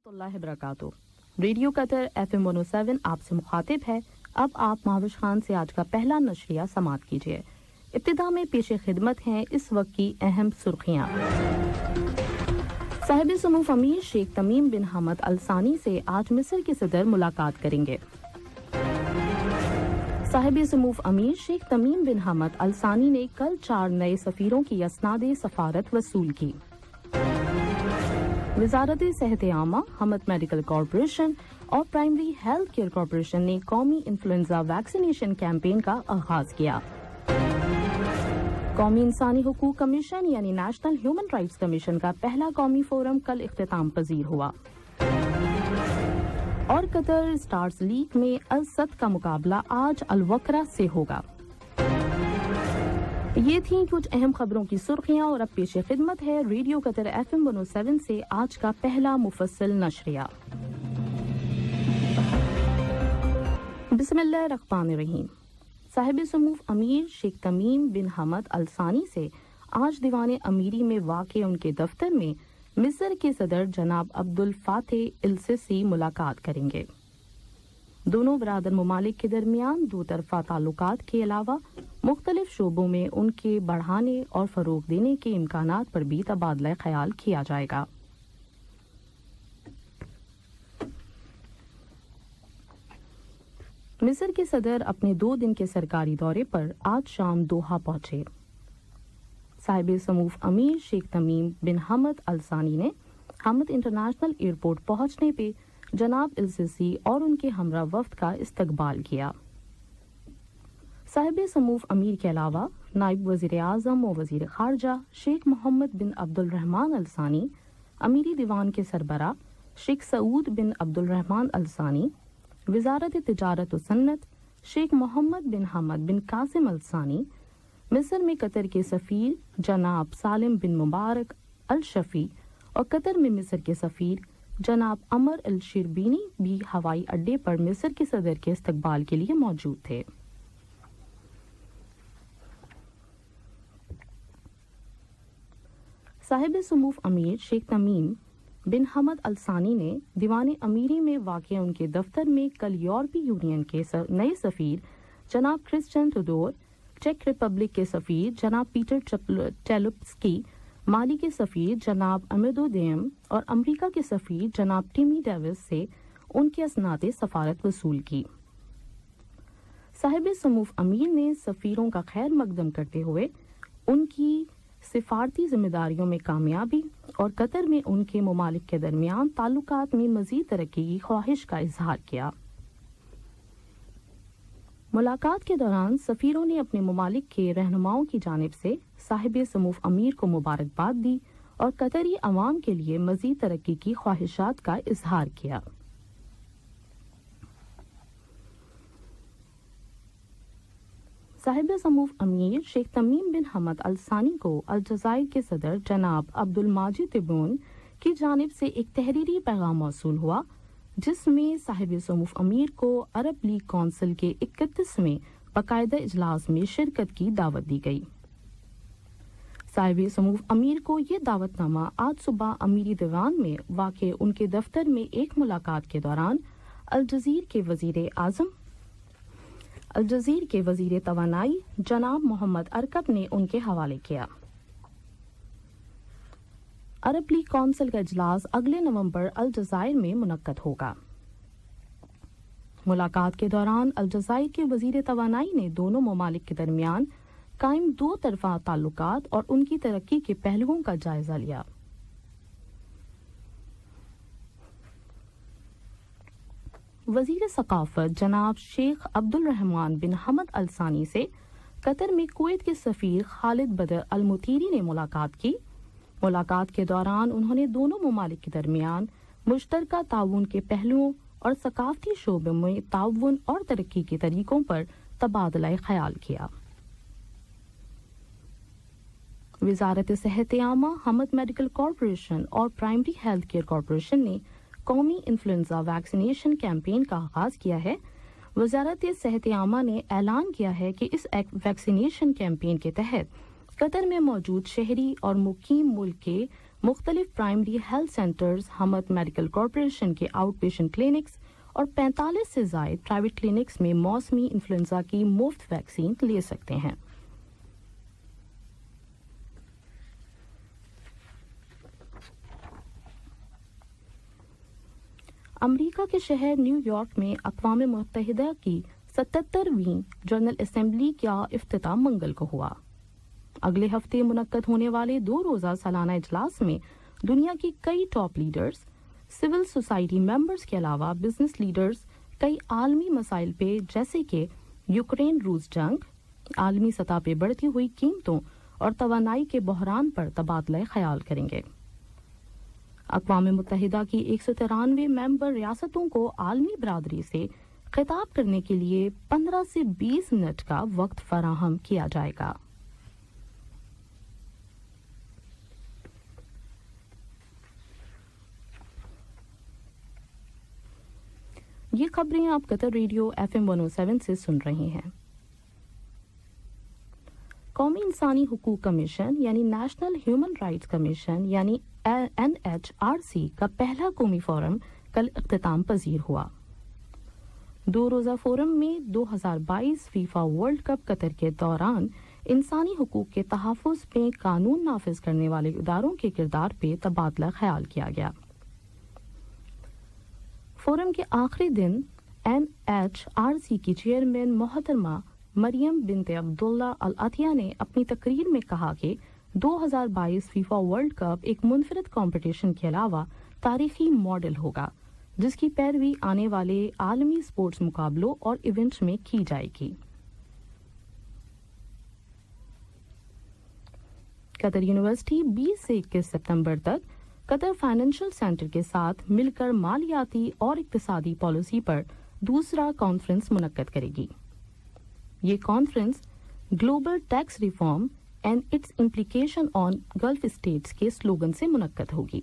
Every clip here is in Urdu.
اللہ وبرکاتہ ریڈیو قطر FM 107 آپ سے مخاطب ہے. اب آپ مہوش خان سے آج کا پہلا نشریہ سماعت کیجیے. ابتدا میں پیش خدمت ہیں اس وقت کی اہم سرخیاں. صاحب سمو امیر شیخ تمیم بن حمد الثانی سے آج مصر کے صدر ملاقات کریں گے. صاحب سمو امیر شیخ تمیم بن حمد الثانی نے کل 4 نئے سفیروں کی اسناد سفارت وصول کی. وزارت صحت عامہ، حمد میڈیکل کارپوریشن اور پرائمری ہیلتھ کیئر کارپوریشن نے قومی انفلوئنزا ویکسینیشن کیمپین کا آغاز کیا. قومی انسانی حقوق کمیشن یعنی نیشنل ہیومن رائٹس کمیشن کا پہلا قومی فورم کل اختتام پذیر ہوا. اور قطر اسٹارز لیگ میں الصد کا مقابلہ آج الوکرہ سے ہوگا. یہ تھیں کچھ اہم خبروں کی سرخیاں اور اب پیش خدمت ہے ریڈیو قطر FM 107 سے آج کا پہلا مفصل نشریہ. بسم اللہ الرحمن الرحیم. صاحب سمو امیر شیخ تمیم بن حمد الثانی سے آج دیوان امیری میں واقع ان کے دفتر میں مصر کے صدر جناب عبد الفاتح السیسی ملاقات کریں گے. دونوں برادر ممالک کے درمیان دو طرفہ تعلقات کے علاوہ مختلف شعبوں میں ان کے بڑھانے اور فروغ دینے کے امکانات پر بھی تبادلہ خیال کیا جائے گا. مصر کے صدر اپنے 2 دن کے سرکاری دورے پر آج شام دوحہ پہنچے. صاحب سمو امیر شیخ تمیم بن حمد الثانی نے حمد انٹرنیشنل ایئرپورٹ پہنچنے پہ جناب السیسی اور ان کے ہمراہ وفد کا استقبال کیا. صاحب سمو امیر کے علاوہ نائب وزیر اعظم و وزیر خارجہ شیخ محمد بن عبد الرحمن الثانی، امیری دیوان کے سربراہ شیخ سعود بن عبد الرحمن الثانی، وزارت تجارت و صنعت شیخ محمد بن حمد بن قاسم الثانی، مصر میں قطر کے سفیر جناب سالم بن مبارک الشفیع اور قطر میں مصر کے سفیر جناب عمر الشربینی بھی ہوائی اڈے پر مصر کے صدر کے استقبال کے لیے موجود تھے. صاحب سمو امیر شیخ تمیم بن حمد الثانی نے دیوان امیری میں واقع ان کے دفتر میں کل یورپی یونین کے نئے سفیر جناب کرسچن ٹوڈور، چیک ریپبلک کے سفیر جناب پیٹر ٹیلوپسکی، مالی کے سفیر جناب امیدو دیم اور امریکہ کے سفیر جناب ٹیمی ڈیوس سے ان کی اسناد سفارت وصول کی. صاحب سمو امیر نے سفیروں کا خیر مقدم کرتے ہوئے ان کی سفارتی ذمہ داریوں میں کامیابی اور قطر میں ان کے ممالک کے درمیان تعلقات میں مزید ترقی کی خواہش کا اظہار کیا. ملاقات کے دوران سفیروں نے اپنے ممالک کے رہنماؤں کی جانب سے صاحب سمو امیر کو مبارکباد دی اور قطری عوام کے لیے مزید ترقی کی خواہشات کا اظہار کیا. صاحب سمو امیر شیخ تمیم بن حمد الثانی کو الجزائر کے صدر جناب عبد الماجد تبون کی جانب سے ایک تحریری پیغام موصول ہوا جس میں صاحب سمو امیر کو عرب لیگ کونسل کے 31ویں باقاعدہ اجلاس میں شرکت کی دعوت دی گئی. صاحب سمو امیر کو یہ دعوت نامہ آج صبح امیری دیوان میں واقع ان کے دفتر میں ایک ملاقات کے دوران الجزائر کے وزیر توانائی جناب محمد ارکب نے ان کے حوالے کیا. عرب لیگ کونسل کا اجلاس اگلے نومبر الجزائر میں منعقد ہوگا. ملاقات کے دوران الجزائر کے وزیر توانائی نے دونوں ممالک کے درمیان قائم 2 طرفہ تعلقات اور ان کی ترقی کے پہلوؤں کا جائزہ لیا. وزیر ثقافت جناب شیخ عبد الرحمن بن حمد الثانی سے قطر میں کویت کے سفیر خالد بدر المطیری نے ملاقات کی. ملاقات کے دوران انہوں نے دونوں ممالک کے درمیان مشترکہ تعاون کے پہلوؤں اور ثقافتی شعبے میں تعاون اور ترقی کے طریقوں پر تبادلہ خیال کیا. وزارت صحت عامہ، حمد میڈیکل کارپوریشن اور پرائمری ہیلتھ کیئر کارپوریشن نے قومی انفلوئنزا ویکسینیشن کیمپین کا آغاز کیا ہے. وزارت صحت عامہ نے اعلان کیا ہے کہ اس ویکسینیشن کیمپین کے تحت قطر میں موجود شہری اور مقیم ملک کے مختلف پرائمری ہیلتھ سینٹرز، حمد میڈیکل کارپوریشن کے آؤٹ پیشنٹ کلینکس اور 45 سے زائد پرائیویٹ کلینکس میں موسمی انفلوئنزا کی مفت ویکسین لے سکتے ہیں۔ امریکہ کے شہر نیو یارک میں اقوام متحدہ کی 77ویں جنرل اسمبلی کا افتتاح منگل کو ہوا۔ اگلے ہفتے منعقد ہونے والے 2 روزہ سالانہ اجلاس میں دنیا کی کئی top leaders, civil society members کے علاوہ بزنس لیڈرز کئی عالمی مسائل پہ جیسے کہ یوکرین روس جنگ، عالمی سطح پہ بڑھتی ہوئی قیمتوں اور توانائی کے بحران پر تبادلہ خیال کریں گے۔ اقوام متحدہ کی 193 ممبر ریاستوں کو عالمی برادری سے خطاب کرنے کے لیے 15 سے 20 منٹ کا وقت فراہم کیا جائے گا۔ یہ خبریں آپ قطر ریڈیو FM 107 سے سن رہے ہیں۔ قومی انسانی حقوق کمیشن یعنی نیشنل ہیومن رائٹس کمیشن یعنی NHRC کا پہلا قومی فورم کل اختتام پذیر ہوا۔ 2 روزہ فورم میں 2022 فیفا ورلڈ کپ قطر کے دوران انسانی حقوق کے تحفظ میں قانون نافذ کرنے والے اداروں کے کردار پہ تبادلہ خیال کیا گیا۔ فورم کے آخری دن NHRC کی چیئرمین محترمہ مریم بنت عبداللہ العطیہ نے اپنی تقریر میں کہا کہ 2022 فیفا ورلڈ کپ ایک منفرد کمپٹیشن کے علاوہ تاریخی ماڈل ہوگا جس کی پیروی آنے والے عالمی اسپورٹس مقابلوں اور ایونٹس میں کی جائے گی۔ قطر یونیورسٹی 20 سے 21 ستمبر تک قطر فائنینشل سینٹر کے ساتھ مل کر مالیاتی اور اقتصادی پالیسی پر دوسرا کانفرنس منعقد کرے گی۔ یہ conference global tax reform and its implication on gulf states کے سلوگن سے منعقد ہوگی۔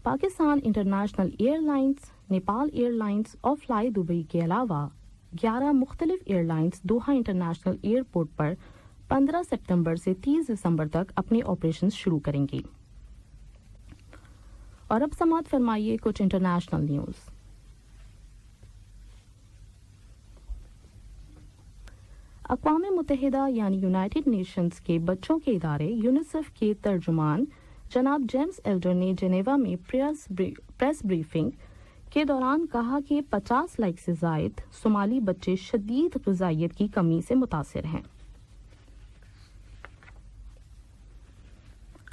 Pakistan international airlines, Nepal airlines اور فلائی دبئی کے علاوہ 11 مختلف airlines Doha international airport پر 15 ستمبر سے 30 دسمبر تک اپنے آپریشنز شروع کریں گی۔ اور اب سماعت فرمائیے کچھ انٹرنیشنل نیوز۔ اقوام متحدہ یعنی یونائٹڈ نیشنز کے بچوں کے ادارے یونیسیف کے ترجمان جناب جیمز ایلڈر نے جنیوا میں پریس بریفنگ کے دوران کہا کہ 50 لاکھ سے زائد صومالی بچے شدید غذائیت کی کمی سے متاثر ہیں۔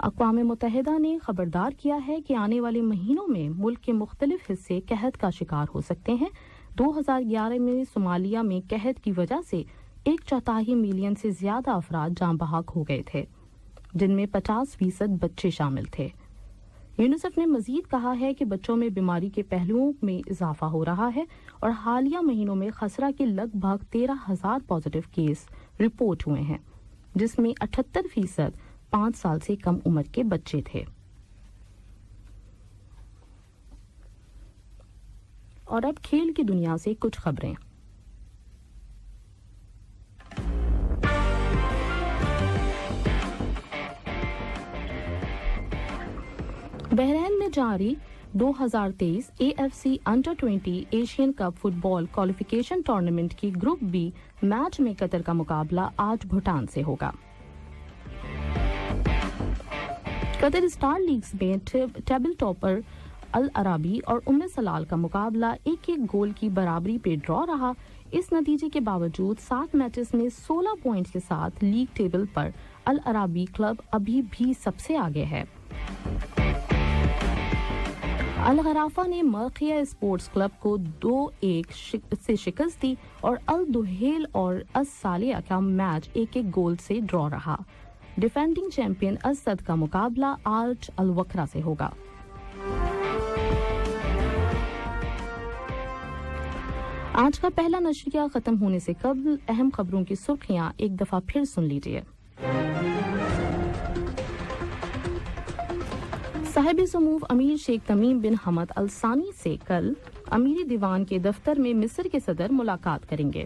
اقوام متحدہ نے خبردار کیا ہے کہ آنے والے مہینوں میں ملک کے مختلف حصے قحط کا شکار ہو سکتے ہیں۔ 2011 میں صومالیہ میں قحط کی وجہ سے 1/4 ملین سے زیادہ افراد جاں بحق ہو گئے تھے، جن میں 50% بچے شامل تھے۔ یونیسیف نے مزید کہا ہے کہ بچوں میں بیماری کے پہلوؤں میں اضافہ ہو رہا ہے اور حالیہ مہینوں میں خسرہ کے لگ بھگ 13,000 پازیٹیو کیس رپورٹ ہوئے ہیں، جس میں 78% 5 سال سے کم عمر کے بچے تھے۔ اور اب کھیل کی دنیا سے کچھ خبریں۔ بحرین میں جاری 2023 AFC انڈر-20 ایشین کپ فٹ بال کوالیفیکیشن ٹورنامنٹ کی گروپ بی میچ میں قطر کا مقابلہ آج بھوٹان سے ہوگا۔ قطر اسٹار لیگز میں ٹیبل ٹاپر العربی اور سلال کا مقابلہ 1-1 گول کی برابری پہ ڈرا رہا۔ اس نتیجے کے باوجود 7 میچز میں 16 پوائنٹس کے ساتھ لیگ ٹیبل پر العربی کلب ابھی بھی سب سے آگے ہے۔ الغرافہ نے مرخیہ اسپورٹس کلب کو 2-1 سے شکست دی اور الدحیل اور الصالحہ کا میچ 1-1 گول سے ڈرا رہا۔ ڈیفینڈنگ چیمپئن اسد کا مقابلہ آج الوکرہ سے ہوگا۔ آج کا پہلا نشریہ ختم ہونے سے قبل اہم خبروں کی سرخیاں ایک دفعہ پھر سن لیجیے۔ صاحب سمو امیر شیخ تمیم بن حمد الثانی سے کل امیری دیوان کے دفتر میں مصر کے صدر ملاقات کریں گے۔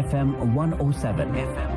FM 107।